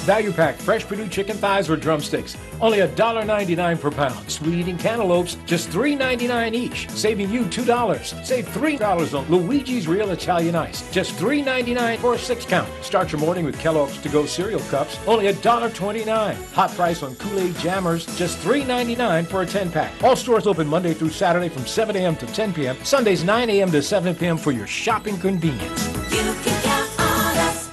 Value pack fresh Perdue chicken thighs or drumsticks, only $1.99 per pound. Sweet-eating cantaloupes, just $3.99 each, saving you $2. Save $3 on Luigi's Real Italian Ice, just $3.99 for a 6-count. Start your morning with Kellogg's To-Go cereal cups, only $1.29. Hot price on Kool-Aid Jammers, just $3.99 for a 10-pack. All stores open Monday through Saturday from 7 a.m. to 10 p.m., Sundays 9 a.m. to 7 p.m. for your shopping convenience. You can count on us.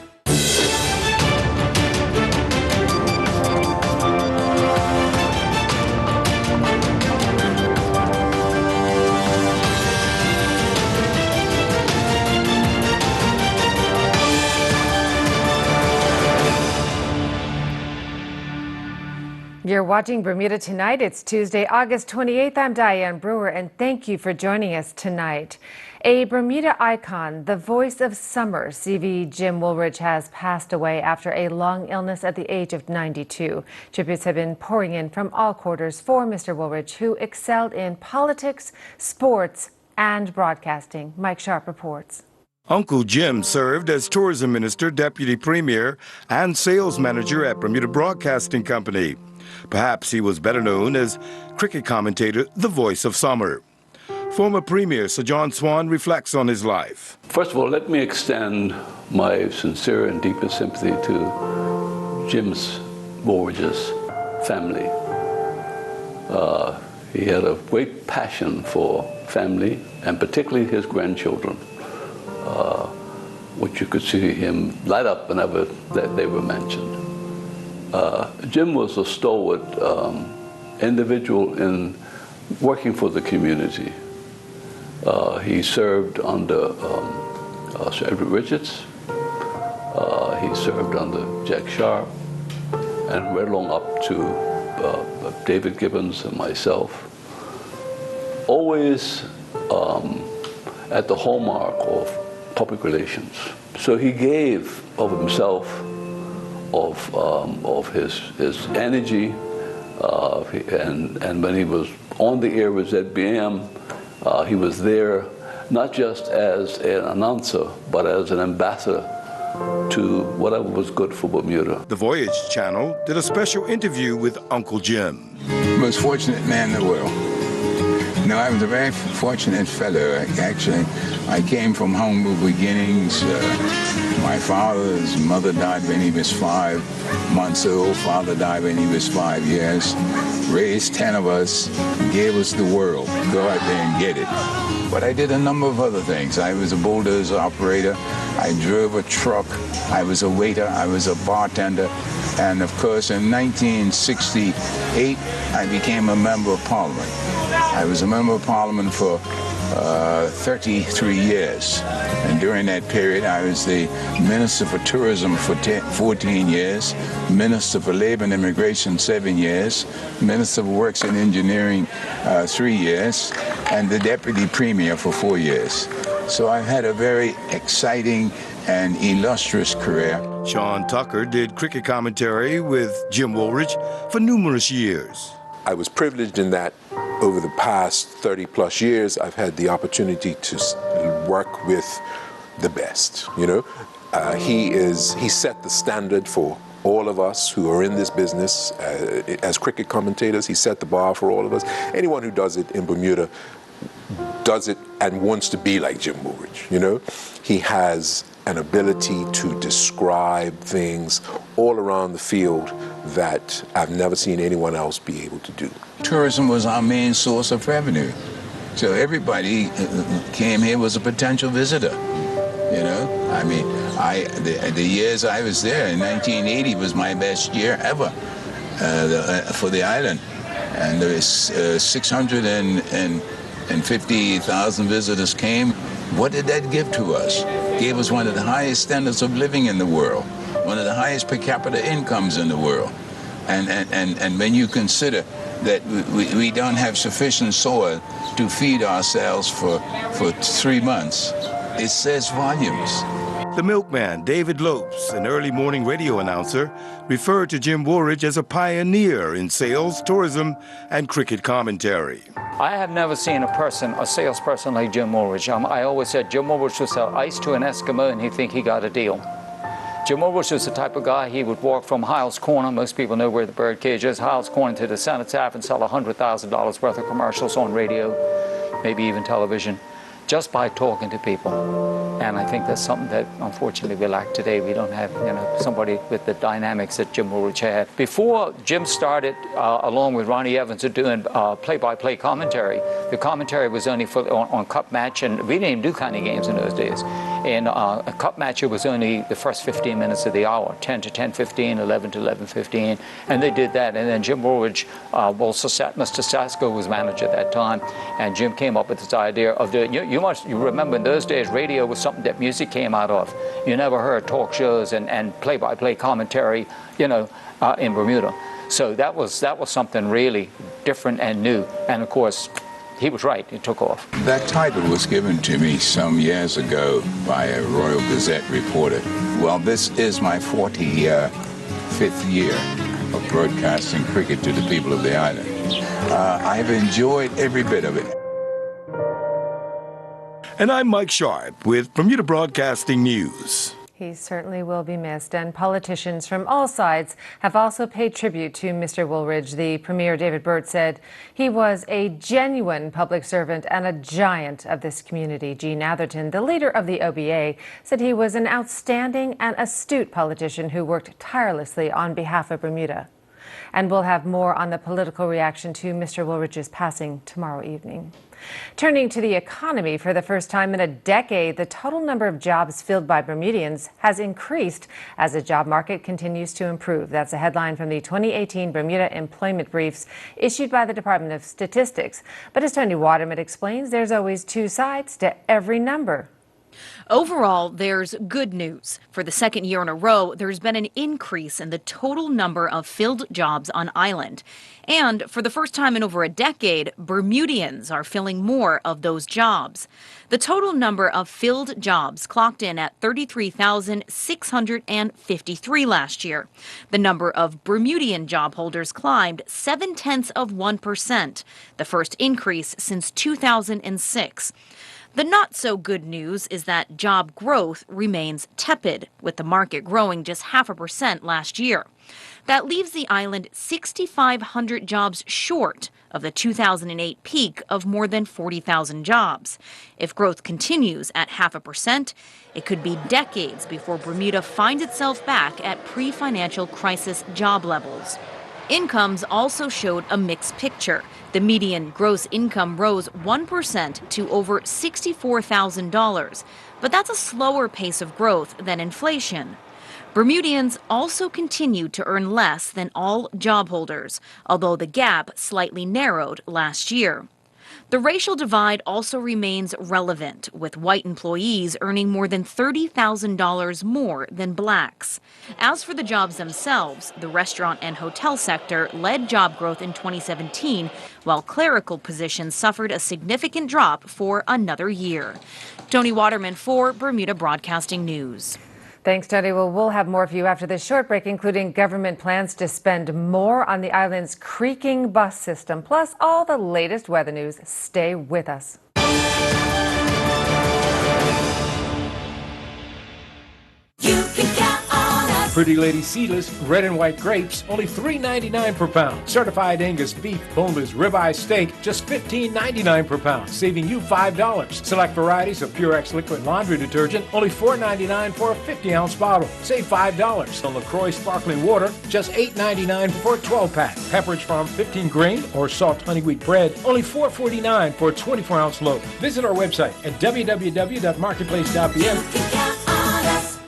You're watching Bermuda Tonight. It's Tuesday, August 28th. I'm Diane Brewer, and thank you for joining us tonight. A Bermuda icon, the voice of summer, CV Jim Woolridge, has passed away after a long illness at the age of 92. Tributes have been pouring in from all quarters for Mr. Woolridge, who excelled in politics, sports, and broadcasting. Mike Sharp reports. Uncle Jim served as tourism minister, deputy premier, and sales manager at Bermuda Broadcasting Company. Perhaps he was better known as cricket commentator, the voice of summer. Former Premier Sir John Swan reflects on his life. First of all, let me extend my sincere and deepest sympathy to Jim's Woolridge's family. He had a great passion for family, and particularly his grandchildren, which you could see him light up whenever they were mentioned. Jim was a stalwart individual in working for the community. He served under Sir Edward Richards. He served under Jack Sharp, and right along up to David Gibbons and myself. Always at the hallmark of public relations. So he gave of himself, of his energy, and when he was on the air with ZBM, he was there not just as an announcer, but as an ambassador to whatever was good for Bermuda. The Voyage Channel did a special interview with Uncle Jim. Most fortunate man in the world. No, I was a very fortunate fellow. Actually, I came from humble beginnings. My father's mother died when he was 5 months old. Father died when he was 5 years. Raised 10 of us, gave us the world. Go out there and get it. But I did a number of other things. I was a bulldozer operator. I drove a truck. I was a waiter. I was a bartender. And of course, in 1968, I became a member of Parliament. I was a member of Parliament for 33 years. And during that period, I was the Minister for Tourism for 14 years, Minister for Labor and Immigration 7 years, Minister for Works and Engineering 3 years, and the Deputy Premier for 4 years. So I've had a very exciting and illustrious career. Sean Tucker did cricket commentary with Jim Woolridge for numerous years. I was privileged in that over the past 30 plus years, I've had the opportunity to work with the best, you know. He set the standard for all of us who are in this business as cricket commentators. He set the bar for all of us. Anyone who does it in Bermuda does it and wants to be like Jim Woolridge, you know. He has an ability to describe things all around the field that I've never seen anyone else be able to do. Tourism was our main source of revenue. So everybody came here was a potential visitor, you know. I mean, the years I was there, in 1980 was my best year ever for the island. And there was 650,000 visitors came. What did that give to us? Gave us one of the highest standards of living in the world, one of the highest per capita incomes in the world. And when you consider that we don't have sufficient soil to feed ourselves for 3 months, it says volumes. The milkman, David Lopes, an early morning radio announcer, referred to Jim Woolridge as a pioneer in sales, tourism, and cricket commentary. I have never seen a salesperson like Jim Woolridge. I always said Jim Woolridge would sell ice to an Eskimo and he'd think he got a deal. Jim Woolridge was the type of guy, he would walk from Hiles Corner, most people know where the Birdcage is, Hiles Corner to the Cenotaph and sell $100,000 worth of commercials on radio, maybe even television, just by talking to people. And I think that's something that unfortunately we lack today. We don't have, somebody with the dynamics that Jim Woolridge had. Before Jim started, along with Ronnie Evans, doing play-by-play commentary, the commentary was only on Cup Match, and we didn't even do kind of games in those days. And a Cup Match, it was only the first 15 minutes of the hour, 10 to 10:15, 11 to 11:15, and they did that. And then Jim Woolridge, Mr. Sasko was manager at that time, and Jim came up with this idea of you remember in those days, radio was something that music came out of. You never heard talk shows and play-by-play commentary, in Bermuda. So that was something really different and new. And of course, he was right. It took off. That title was given to me some years ago by a Royal Gazette reporter. Well, this is my 45th year of broadcasting cricket to the people of the island. I've enjoyed every bit of it. And I'm Mike Sharp with Bermuda Broadcasting News. He certainly will be missed, and politicians from all sides have also paid tribute to Mr. Woolridge. The Premier, David Burt, said he was a genuine public servant and a giant of this community. Jean Atherton, the leader of the OBA, said he was an outstanding and astute politician who worked tirelessly on behalf of Bermuda. And we'll have more on the political reaction to Mr. Woolridge's passing tomorrow evening. Turning to the economy, for the first time in a decade, the total number of jobs filled by Bermudians has increased as the job market continues to improve. That's a headline from the 2018 Bermuda Employment Briefs issued by the Department of Statistics. But as Tony Waterman explains, there's always two sides to every number. Overall, there's good news. For the second year in a row, there's been an increase in the total number of filled jobs on island. And for the first time in over a decade, Bermudians are filling more of those jobs. The total number of filled jobs clocked in at 33,653 last year. The number of Bermudian job holders climbed 0.7%, the first increase since 2006. The not-so-good news is that job growth remains tepid, with the market growing just 0.5% last year. That leaves the island 6,500 jobs short of the 2008 peak of more than 40,000 jobs. If growth continues at 0.5%, it could be decades before Bermuda finds itself back at pre-financial crisis job levels. Incomes also showed a mixed picture. The median gross income rose 1% to over $64,000, but that's a slower pace of growth than inflation. Bermudians also continue to earn less than all job holders, although the gap slightly narrowed last year. The racial divide also remains relevant, with white employees earning more than $30,000 more than blacks. As for the jobs themselves, the restaurant and hotel sector led job growth in 2017, while clerical positions suffered a significant drop for another year. Tony Waterman for Bermuda Broadcasting News. Thanks, Tony. Well, we'll have more for you after this short break, including government plans to spend more on the island's creaking bus system, plus all the latest weather news. Stay with us. You can count on us. Pretty Lady Seedless red and white grapes, only $3.99 per pound. Certified Angus beef boneless ribeye steak, just $15.99 per pound, saving you $5. Select varieties of PUREX liquid laundry detergent, only $4.99 for a 50-ounce bottle. Save $5. On LaCroix sparkling water, just $8.99 for a 12-pack. Pepperidge Farm 15-grain or soft honey wheat bread, only $4.49 for a 24-ounce loaf. Visit our website at www.marketplace.bm. You can count on us.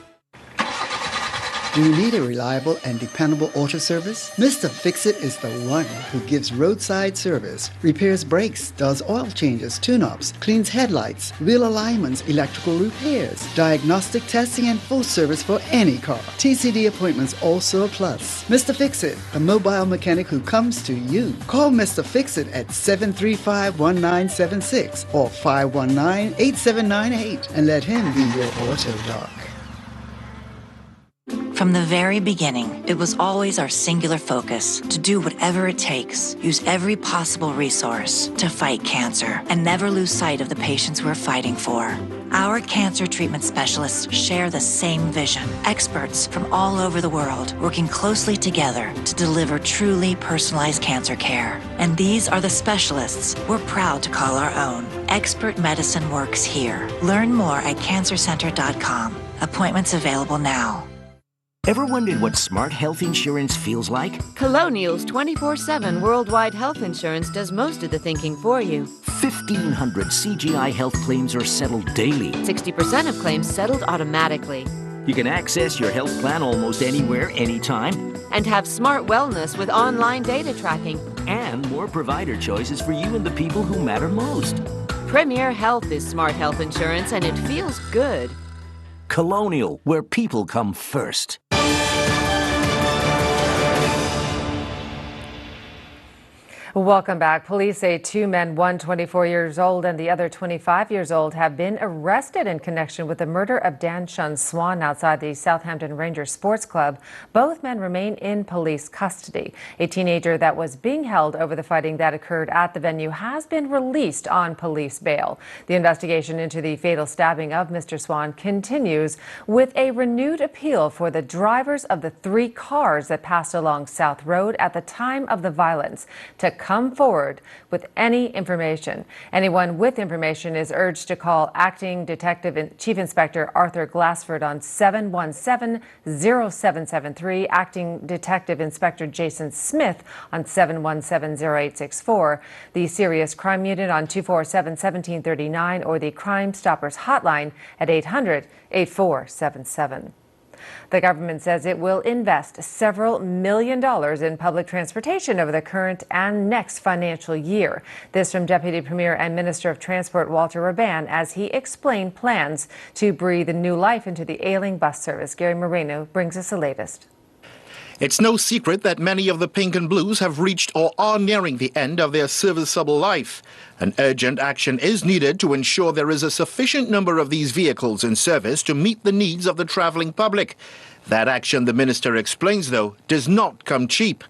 Do you need a reliable and dependable auto service? Mr. Fix-It is the one who gives roadside service, repairs brakes, does oil changes, tune-ups, cleans headlights, wheel alignments, electrical repairs, diagnostic testing, and full service for any car. TCD appointments also a plus. Mr. Fix-It, the mobile mechanic who comes to you. Call Mr. Fix-It at 735-1976 or 519-8798 and let him be your auto doc. From the very beginning, it was always our singular focus to do whatever it takes, use every possible resource to fight cancer, and never lose sight of the patients we're fighting for. Our cancer treatment specialists share the same vision. Experts from all over the world working closely together to deliver truly personalized cancer care. And these are the specialists we're proud to call our own. Expert medicine works here. Learn more at cancercenter.com. Appointments available now. Ever wondered what smart health insurance feels like? Colonial's 24/7 worldwide health insurance does most of the thinking for you. 1,500 CGI health claims are settled daily. 60% of claims settled automatically. You can access your health plan almost anywhere, anytime. And have smart wellness with online data tracking. And more provider choices for you and the people who matter most. Premier Health is smart health insurance, and it feels good. Colonial, where people come first. Welcome back. Police say two men, one 24 years old and the other 25 years old, have been arrested in connection with the murder of Dan Shun Swan outside the Southampton Rangers Sports Club. Both men remain in police custody. A teenager that was being held over the fighting that occurred at the venue has been released on police bail. The investigation into the fatal stabbing of Mr. Swan continues with a renewed appeal for the drivers of the 3 cars that passed along South Road at the time of the violence to come forward with any information. Anyone with information is urged to call Acting Detective Chief Inspector Arthur Glassford on 717-0773, Acting Detective Inspector Jason Smith on 717-0864, the Serious Crime Unit on 247-1739, or the Crime Stoppers Hotline at 800-8477. The government says it will invest several $1 million in public transportation over the current and next financial year. This from Deputy Premier and Minister of Transport Walter Raban as he explained plans to breathe new life into the ailing bus service. Gary Moreno brings us the latest. It's no secret that many of the pink and blues have reached or are nearing the end of their serviceable life. An urgent action is needed to ensure there is a sufficient number of these vehicles in service to meet the needs of the travelling public. That action, the minister explains, though, does not come cheap.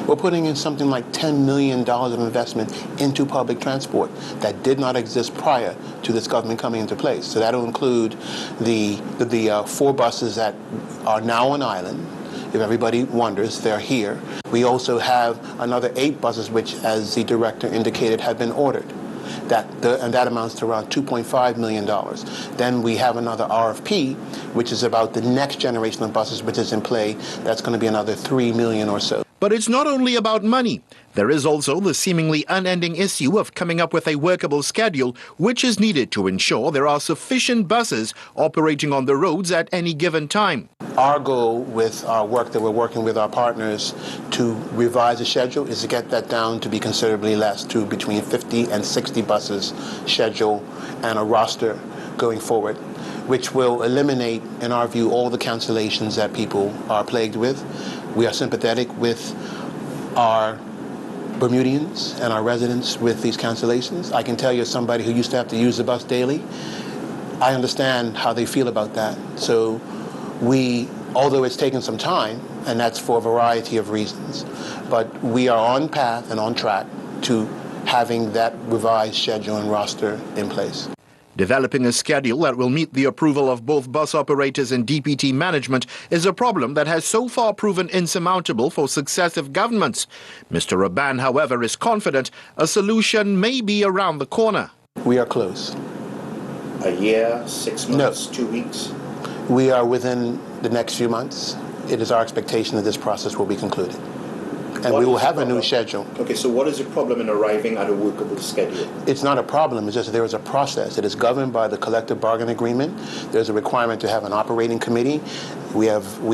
We're putting in something like $10 million of investment into public transport that did not exist prior to this government coming into place. So that'll include the 4 buses that are now on island. If everybody wonders, they're here. We also have another 8 buses, which, as the director indicated, have been ordered. And that amounts to around $2.5 million. Then we have another RFP, which is about the next generation of buses, which is in play. That's going to be another $3 million or so. But it's not only about money. There is also the seemingly unending issue of coming up with a workable schedule, which is needed to ensure there are sufficient buses operating on the roads at any given time. Our goal with our work that we're working with our partners to revise the schedule is to get that down to be considerably less, to between 50 and 60 buses schedule and a roster going forward, which will eliminate, in our view, all the cancellations that people are plagued with. We are sympathetic with our Bermudians and our residents with these cancellations. I can tell you, as somebody who used to have to use the bus daily, I understand how they feel about that. So although it's taken some time, and that's for a variety of reasons, but we are on path and on track to having that revised schedule and roster in place. Developing a schedule that will meet the approval of both bus operators and DPT management is a problem that has so far proven insurmountable for successive governments. Mr. Raban, however, is confident a solution may be around the corner. We are close. A year, 6 months, No. 2 weeks? We are within the next few months. It is our expectation that this process will be concluded. And we will have a new schedule. Okay, so what is the problem in arriving at a workable schedule? It's not a problem, it's just that there is a process. It is governed by the collective bargaining agreement. There's a requirement to have an operating committee. We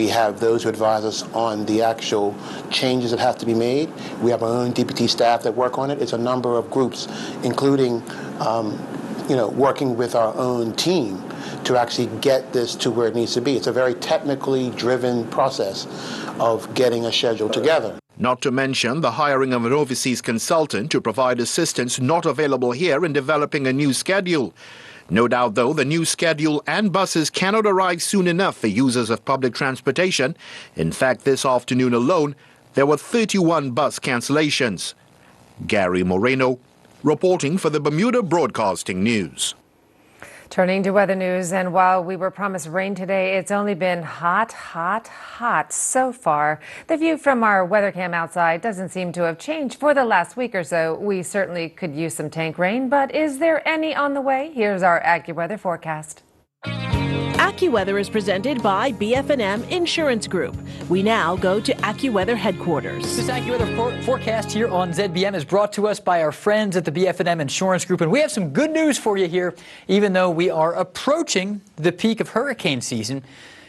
have those who advise us on the actual changes that have to be made. We have our own DPT staff that work on it. It's a number of groups, including working with our own team to actually get this to where it needs to be. It's a very technically driven process of getting a schedule together. Not to mention the hiring of an overseas consultant to provide assistance not available here in developing a new schedule. No doubt, though, the new schedule and buses cannot arrive soon enough for users of public transportation. In fact, this afternoon alone, there were 31 bus cancellations. Gary Moreno, reporting for the Bermuda Broadcasting News. Turning to weather news, and while we were promised rain today, it's only been hot, hot, hot so far. The view from our weather cam outside doesn't seem to have changed for the last week or so. We certainly could use some tank rain, but is there any on the way? Here's our AccuWeather forecast. AccuWeather is presented by BF&M Insurance Group. We now go to AccuWeather headquarters. This AccuWeather forecast here on ZBM is brought to us by our friends at the BF&M Insurance Group, and we have some good news for you here. Even though we are approaching the peak of hurricane season,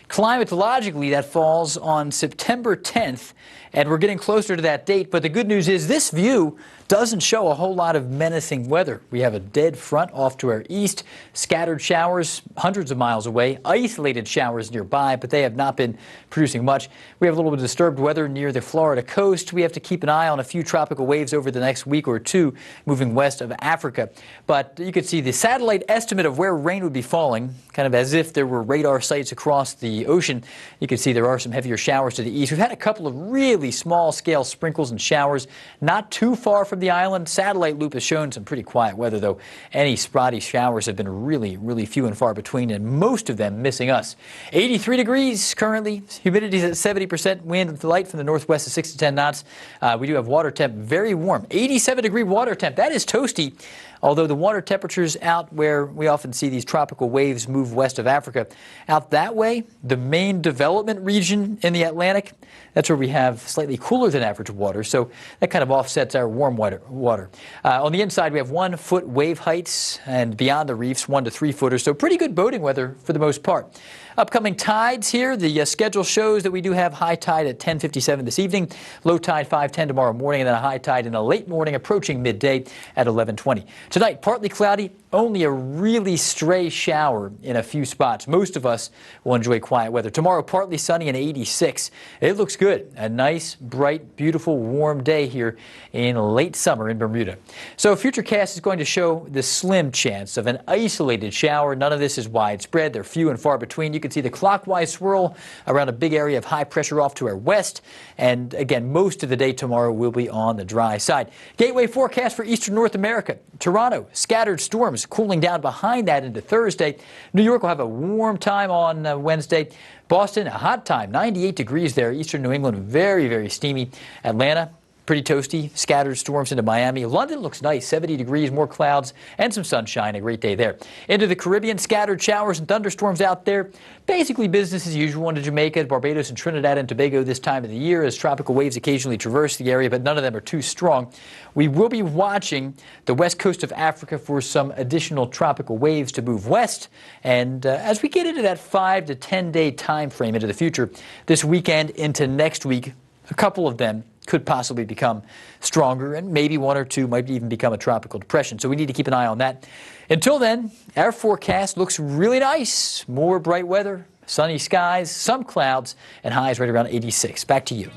climatologically that falls on September 10th, and we're getting closer to that date. But the good news is this view doesn't show a whole lot of menacing weather. We have a dead front off to our east, scattered showers hundreds of miles away, isolated showers nearby, but they have not been producing much. We have a little bit of disturbed weather near the Florida coast. We have to keep an eye on a few tropical waves over the next week or two moving west of Africa. But you can see the satellite estimate of where rain would be falling, kind of as if there were radar sites across the ocean. You can see there are some heavier showers to the east. We've had a couple of really small-scale sprinkles and showers not too far from the island. Satellite loop has shown some pretty quiet weather, though. Any spotty showers have been really few and far between, and most of them missing us. 83 degrees currently. Humidity is at 70%. Wind light from the northwest at 6 to 10 knots. We do have water temp very warm. 87-degree water temp. That is toasty. Although the water temperatures out where we often see these tropical waves move west of Africa, out that way, the main development region in the Atlantic, that's where we have slightly cooler than average water, so that kind of offsets our warm water. On the inside, we have 1 foot wave heights, and beyond the reefs, 1 to 3 footers, so pretty good boating weather for the most part. Upcoming tides here, the schedule shows that we do have high tide at 10:57 this evening, low tide 5:10 tomorrow morning, and then a high tide in the late morning approaching midday at 11:20. Tonight, partly cloudy, only a really stray shower in a few spots. Most of us will enjoy quiet weather. Tomorrow, partly sunny and 86. It looks good. A nice, bright, beautiful, warm day here in late summer in Bermuda. So Futurecast is going to show the slim chance of an isolated shower. None of this is widespread. They're few and far between. You can see the clockwise swirl around a big area of high pressure off to our west. And again, most of the day tomorrow will be on the dry side. Gateway forecast for eastern North America. Toronto, scattered storms cooling down behind that into Thursday. New York will have a warm time on Wednesday. Boston, a hot time, 98 degrees there. Eastern New England, very steamy. Atlanta, pretty toasty, scattered storms into Miami. London looks nice, 70 degrees, more clouds, and some sunshine. A great day there. Into the Caribbean, scattered showers and thunderstorms out there. Basically business as usual into Jamaica, Barbados, and Trinidad and Tobago this time of the year as tropical waves occasionally traverse the area, but none of them are too strong. We will be watching the west coast of Africa for some additional tropical waves to move west. And as we get into that 5 to 10 day time frame into the future, this weekend into next week, a couple of them could possibly become stronger, and maybe 1 or 2 might even become a tropical depression. So we need to keep an eye on that. Until then, our forecast looks really nice. More bright weather, sunny skies, some clouds, and highs right around 86. Back to you.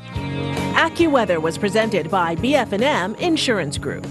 AccuWeather was presented by BF&M Insurance Group.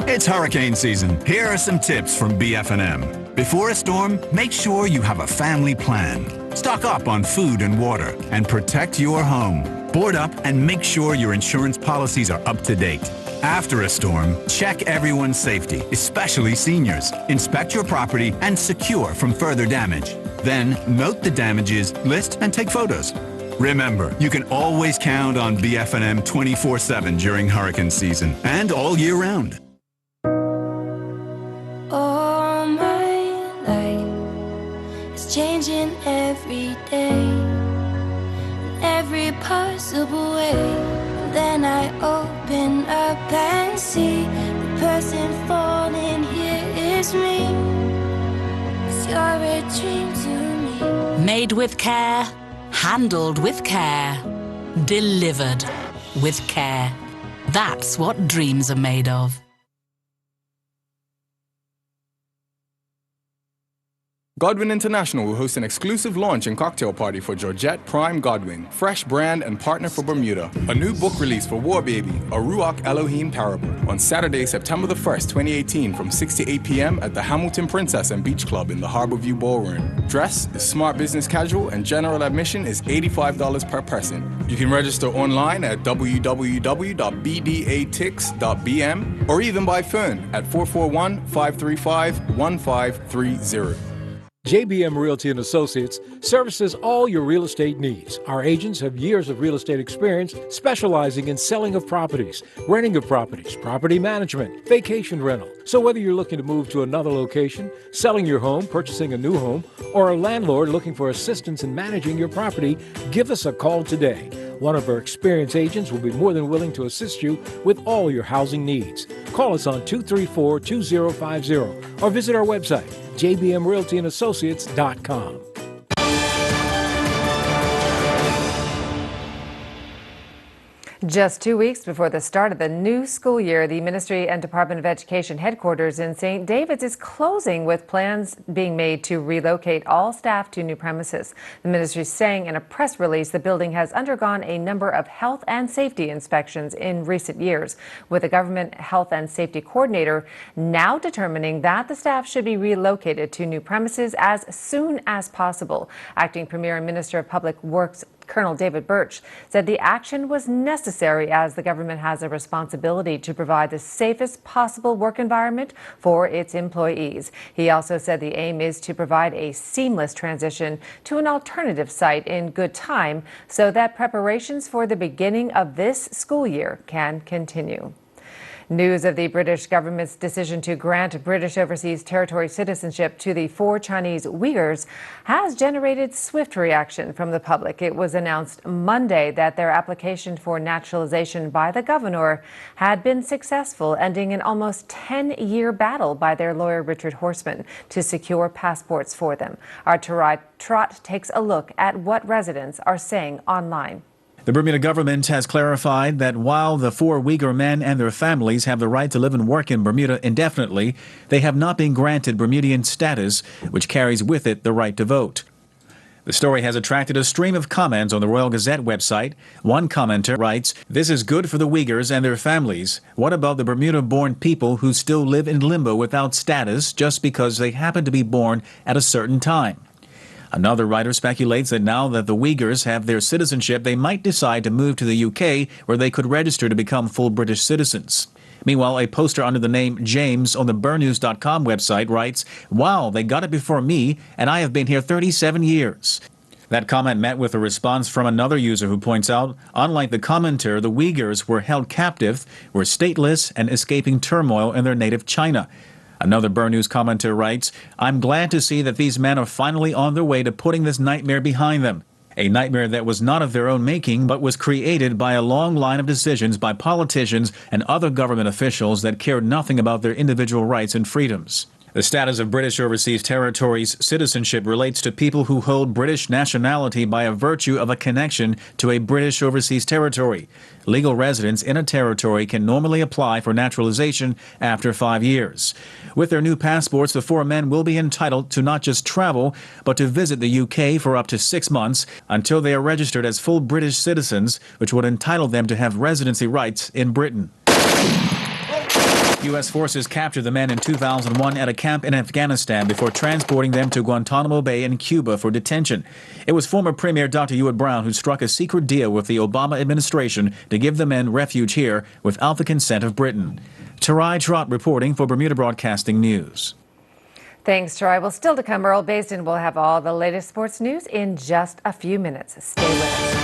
It's hurricane season. Here are some tips from BF&M. Before a storm, make sure you have a family plan. Stock up on food and water and protect your home. Board up and make sure your insurance policies are up to date. After a storm, check everyone's safety, especially seniors. Inspect your property and secure from further damage. Then note the damages, list, and take photos. Remember, you can always count on BF&M 24/7 during hurricane season and all year round. All my life is changing every day, in every possible way. And then I open up and see the person falling here is me. 'Cause you're a dream to me. Made with care, handled with care, delivered with care. That's what dreams are made of. Godwin International will host an exclusive launch and cocktail party for Georgette Prime Godwin, fresh brand and partner for Bermuda. A new book release for War Baby, a Ruach Elohim parable, on Saturday, September the 1st, 2018 from 6 to 8 p.m. at the Hamilton Princess and Beach Club in the Harborview Ballroom. Dress is smart business casual and general admission is $85 per person. You can register online at www.bdatix.bm or even by phone at 441-535-1530. JBM Realty & Associates services all your real estate needs. Our agents have years of real estate experience specializing in selling of properties, renting of properties, property management, vacation rental. So whether you're looking to move to another location, selling your home, purchasing a new home, or a landlord looking for assistance in managing your property, give us a call today. One of our experienced agents will be more than willing to assist you with all your housing needs. Call us on 234-2050 or visit our website, jbmrealtyandassociates.com. Just 2 weeks before the start of the new school year, the Ministry and Department of Education headquarters in St. David's is closing, with plans being made to relocate all staff to new premises. The ministry is saying in a press release the building has undergone a number of health and safety inspections in recent years, with the government health and safety coordinator now determining that the staff should be relocated to new premises as soon as possible. Acting Premier and Minister of Public Works Colonel David Birch said the action was necessary as the government has a responsibility to provide the safest possible work environment for its employees. He also said the aim is to provide a seamless transition to an alternative site in good time so that preparations for the beginning of this school year can continue. News of the British government's decision to grant British Overseas Territory citizenship to the 4 Chinese Uyghurs has generated swift reaction from the public. It was announced Monday that their application for naturalization by the governor had been successful, ending an almost 10-year battle by their lawyer Richard Horseman to secure passports for them. Our Tarai Trott takes a look at what residents are saying online. The Bermuda government has clarified that while the 4 Uyghur men and their families have the right to live and work in Bermuda indefinitely, they have not been granted Bermudian status, which carries with it the right to vote. The story has attracted a stream of comments on the Royal Gazette website. One commenter writes, "This is good for the Uyghurs and their families. What about the Bermuda-born people who still live in limbo without status just because they happen to be born at a certain time?" Another writer speculates that now that the Uyghurs have their citizenship, they might decide to move to the UK, where they could register to become full British citizens. Meanwhile, a poster under the name James on the BurnNews.com website writes, "Wow, they got it before me, and I have been here 37 years. That comment met with a response from another user who points out, unlike the commenter, the Uyghurs were held captive, were stateless, and escaping turmoil in their native China. Another Burn News commenter writes, "I'm glad to see that these men are finally on their way to putting this nightmare behind them. A nightmare that was not of their own making, but was created by a long line of decisions by politicians and other government officials that cared nothing about their individual rights and freedoms." The status of British Overseas Territories citizenship relates to people who hold British nationality by a virtue of a connection to a British Overseas Territory. Legal residents in a territory can normally apply for naturalization after 5 years. With their new passports, the 4 men will be entitled to not just travel, but to visit the UK for up to 6 months until they are registered as full British citizens, which would entitle them to have residency rights in Britain. U.S. forces captured the men in 2001 at a camp in Afghanistan before transporting them to Guantanamo Bay in Cuba for detention. It was former Premier Dr. Ewart Brown who struck a secret deal with the Obama administration to give the men refuge here without the consent of Britain. Tarai Trott reporting for Bermuda Broadcasting News. Thanks, Troy. Well, still to come, Earl Basden will have all the latest sports news in just a few minutes. Stay with us.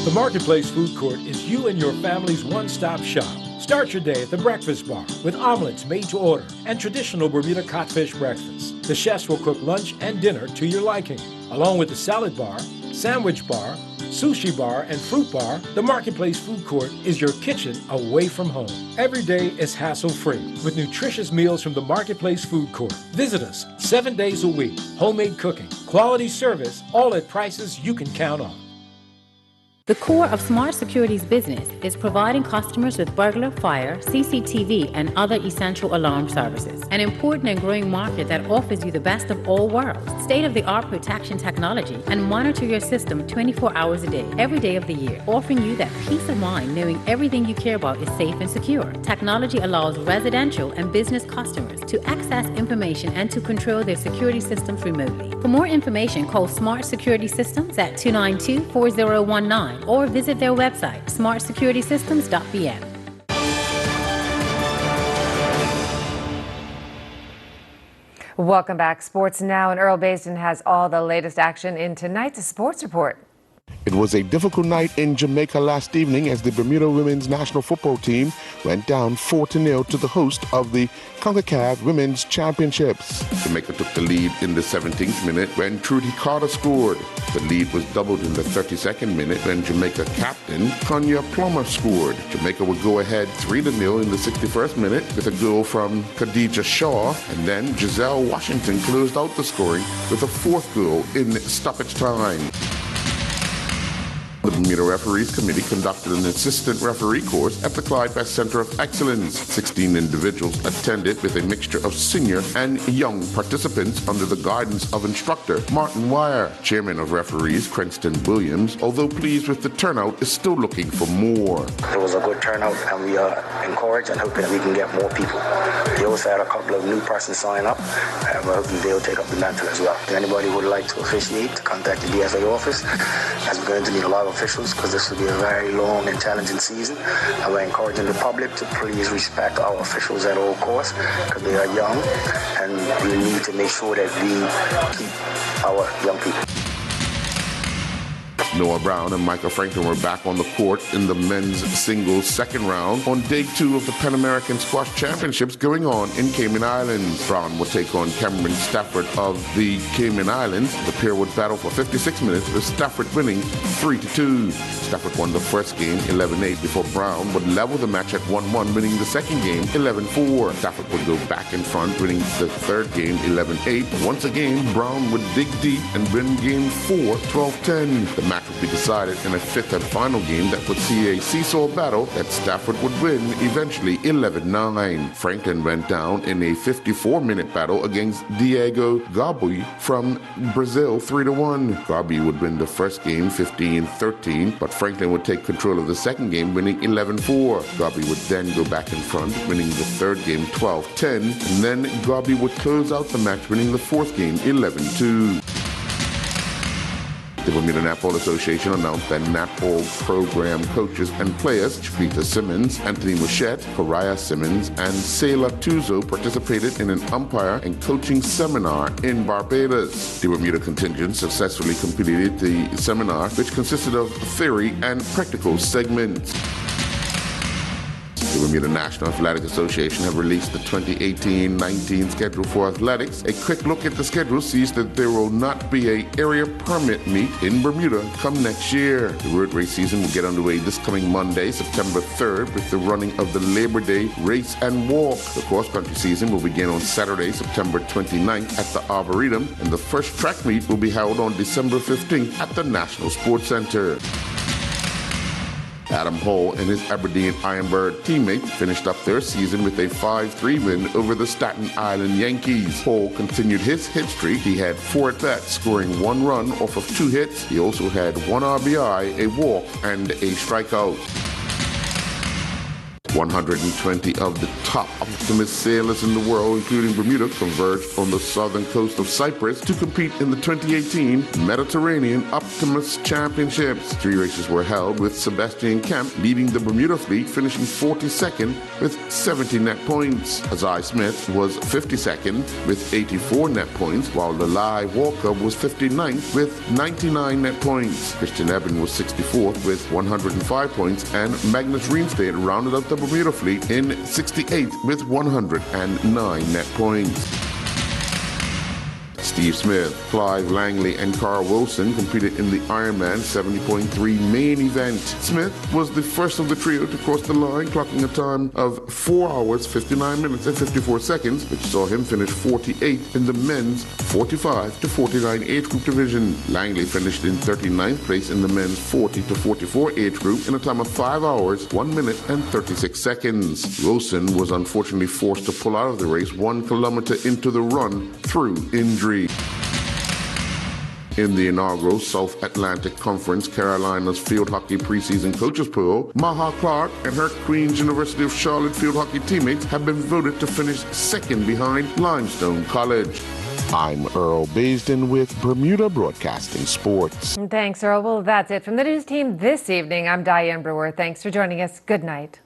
The Marketplace Food Court is you and your family's one-stop shop. Start your day at the Breakfast Bar with omelets made to order and traditional Bermuda codfish breakfast. The chefs will cook lunch and dinner to your liking. Along with the salad bar, sandwich bar, sushi bar, and fruit bar, the Marketplace Food Court is your kitchen away from home. Every day is hassle-free with nutritious meals from the Marketplace Food Court. Visit us 7 days a week. Homemade cooking, quality service, all at prices you can count on. The core of Smart Security's business is providing customers with burglar, fire, CCTV, and other essential alarm services. An important and growing market that offers you the best of all worlds, state-of-the-art protection technology, and monitor your system 24 hours a day, every day of the year, offering you that peace of mind knowing everything you care about is safe and secure. Technology allows residential and business customers to access information and to control their security systems remotely. For more information, call Smart Security Systems at 292-4019 or visit their website, smartsecuritysystems.bm. Welcome back. Sports Now, and Earl Basin has all the latest action in tonight's Sports Report. It was a difficult night in Jamaica last evening as the Bermuda women's national football team went down 4-0 to the host of the CONCACAF Women's Championships. Jamaica took the lead in the 17th minute when Trudy Carter scored. The lead was doubled in the 32nd minute when Jamaica captain Tanya Plummer scored. Jamaica would go ahead 3-0 in the 61st minute with a goal from Khadija Shaw, and then Giselle Washington closed out the scoring with a fourth goal in stoppage time. The Bermuda Referees Committee conducted an assistant referee course at the Clyde West Center of Excellence. 16 individuals attended with a mixture of senior and young participants under the guidance of instructor Martin Wire. Chairman of referees Cranston Williams, although pleased with the turnout, is still looking for more. It was a good turnout, and we are encouraged and hoping that we can get more people. We also had a couple of new persons sign up, and we're hoping they'll take up the mantle as well. If anybody would like to officiate, contact the DFA office, as we're going to need a lot of officials because this will be a very long and challenging season, and we're encouraging the public to please respect our officials at all costs because they are young, and we need to make sure that we keep our young people. Noah Brown and Michael Franklin were back on the court in the men's singles second round on day 2 of the Pan American Squash Championships going on in Cayman Islands. Brown will take on Cameron Stafford of the Cayman Islands. The pair would battle for 56 minutes with Stafford winning 3-2. Stafford won the first game 11-8 before Brown would level the match at 1-1, winning the second game 11-4. Stafford would go back in front, winning the third game 11-8. Once again, Brown would dig deep and win game 4 12-10. The match would be decided in a fifth and final game that would see a seesaw battle that Stafford would win eventually 11-9. Franklin went down in a 54-minute battle against Diego Gabi from Brazil 3-1. Gabi would win the first game 15-13, but Franklin would take control of the second game, winning 11-4. Gabi would then go back in front, winning the third game 12-10, and then Gabi would close out the match, winning the fourth game 11-2. The Bermuda Netball Association announced that netball program coaches and players, Chiquita Simmons, Anthony Mouchette, Coraya Simmons, and Sayla Tuzo participated in an umpire and coaching seminar in Barbados. The Bermuda contingent successfully completed the seminar, which consisted of theory and practical segments. The Bermuda National Athletic Association have released the 2018-19 schedule for athletics. A quick look at the schedule sees that there will not be an area permit meet in Bermuda come next year. The road race season will get underway this coming Monday, September 3rd, with the running of the Labor Day race and walk. The cross-country season will begin on Saturday, September 29th at the Arboretum, and the first track meet will be held on December 15th at the National Sports Center. Adam Hall and his Aberdeen Ironbird teammate finished up their season with a 5-3 win over the Staten Island Yankees. Hall continued his hit streak. He had 4 at-bats, scoring 1 run off of 2 hits. He also had 1 RBI, a walk, and a strikeout. 120 of the top optimist sailors in the world, including Bermuda, converged on the southern coast of Cyprus to compete in the 2018 Mediterranean Optimist Championships. 3 races were held, with Sebastian Kemp leading the Bermuda fleet, finishing 42nd with 70 net points. Azai Smith was 52nd with 84 net points, while Lalai Walker was 59th with 99 net points. Christian Eben was 64th with 105 points, and Magnus Reinstedt rounded up the Bermuda fleet in 68th with 109 net points. Steve Smith, Clive Langley, and Carl Wilson competed in the Ironman 70.3 main event. Smith was the first of the trio to cross the line, clocking a time of 4 hours, 59 minutes, and 54 seconds, which saw him finish 48th in the men's 45 to 49 age group division. Langley finished in 39th place in the men's 40 to 44 age group in a time of 5 hours, 1 minute, and 36 seconds. Wilson was unfortunately forced to pull out of the race 1 kilometer into the run through injury. In the inaugural South Atlantic Conference Carolinas Field Hockey Preseason Coaches Poll, Maha Clark and her Queen's University of Charlotte field hockey teammates have been voted to finish second behind Limestone College. I'm Earl Basden with Bermuda Broadcasting Sports. Thanks, Earl. Well, that's it from the news team this evening. I'm Diane Brewer. Thanks for joining us. Good night.